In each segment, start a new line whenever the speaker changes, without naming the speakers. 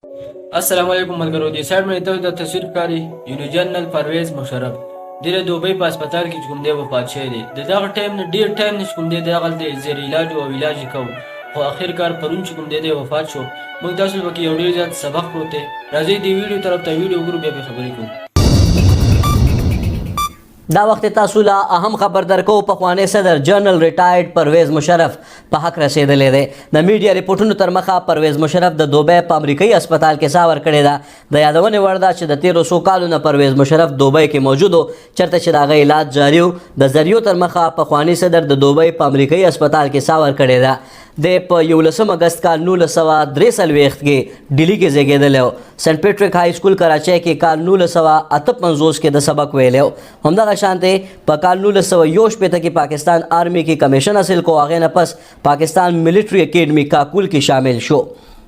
السلام علیکم ملګرو دې سایډ مې ته د تصویر کاری یونی جنرال پرویز مشرف د دوبۍ په هسپتال کې کوم دی وفات شوی دی د دغه ټایم نه ډیر ټایم نش کوم دی دغه د زیر علاج او علاج کو خو اخر کار پرون چې کوم دی وفات شو موږ تاسو به کې یو ډیر ځات سبق پروته راځي دی ویډیو طرف ته ویډیو ګروپ به خبرې کوو
دا وخت تاسو لا اهم خبر درکو پخوانی صدر جنرال ریټایرډ پرویز مشرف په حق رسیدلې ده د میډیا ریپورتونو تر مخه پرویز مشرف د دوبۍ په امریکایي هسپتال کې ساور کړی ده د یادونې وړ ده چې د 1300 کالو نه پرویز مشرف دوبۍ کې موجود و چرته چې د هغه علاج جاري و د ذریعو تر مخه پخوانی صدر د دوبۍ په امریکایي هسپتال کې ساور کړی ده د په 11 اگست کال 1943 کې ډیلی کې زیږیدلی و سنت پیټریک های سکول کراچۍ کې کال 1958 کې د سبق ویلی و همدغه شانته په کال 1961 کې پاکستان آرمی کې کمیشن حاصل کو هغې نه پس پاکستان ملټري اکیډمي کاکول کې شامل شو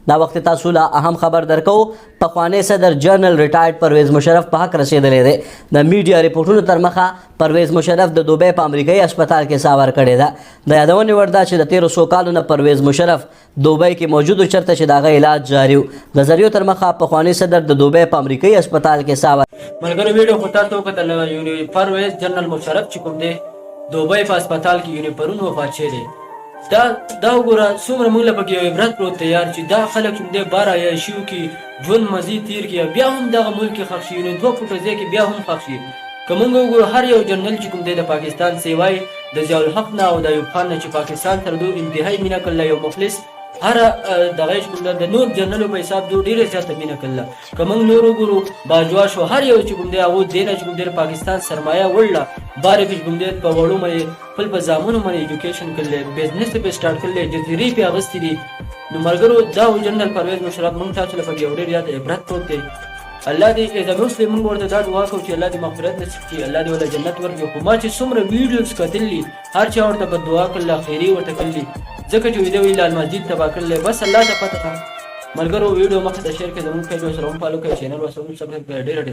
دا وخت تاسو لا اهم خبر درکو پخوانی صدر جنرال ریټایرډ پرویز مشرف په حق رسیدلی دی د میډیا ریپورټونو تر مخه پرویز مشرف د دوبۍ په امریکایي هسپتال کې ساور کړی ده د یادونې وړ ده چې د 1300 کالو نه پرویز مشرف دوبۍ کې موجود و چرته چې د هغه علاج جاري و د ذریعو تر مخه پخوانی صدر د دوبۍ په امریکایي هسپتال کې ساور
ملګرو ویډیو خو تاسو وکتل یونی پرویز جنرال مشرف چې کوم دی دوبۍ په هسپتال کې یونی پرون وفات شوی دی دا وګوره څومره موږ له پکې یو عبرت پروت دی یار چې دا خلک چې دی بار عیاشیو کې ژوند مزید تیر کړي بیا هم دغه ملک کې ښخ شي یعنې 2 فوټه ځای کې بیا هم ښخ شي که موږ وګورو هر یو جنرل چې کوم دی د پاکستان سیوای د ضیاءالحق نه او د ایوب خان نه چې پاکستان تر دوی انتهایی مینه کړله یو مخلص هر دغه کوم د نور جنرالو په حساب دوی ډېره زیاته مینه کړله که موږ نور وګورو باجوا شو هر یو چې کوم دی هغو دې نه چې کوم دی د پاکستان سرمایه وړله بارې کې چې کوم دی په وړو باندې خپل په زامنو باندې ایجوکیشن کړلی بزنس یې پرې سټارټ کړلی جزیرې پرې اخیستې دي نو ملګرو دا و جنرال پرویز مشرف موږ تاسو له پکې یو ډېر زیات عبرت پروت دی الله دې ایز ا مسلم موږ ورته دا دعا کوو چې الله دې مغفرت نصیب کړي الله دې ولا جنت ورکړي خو ما چې څومره ویډیوز کتلي هر چا ورته په دعا کړله خیري ورته کړلي ځکه چې ویده وی لال مسجد تباه کړلی بس الله ته پته ده ملګرو ویډیو مخې ته شیر کړئ زموږ پیج ورسره هم فالو کړئ چینل ورسره هم سبسکرایب کړئ ډېره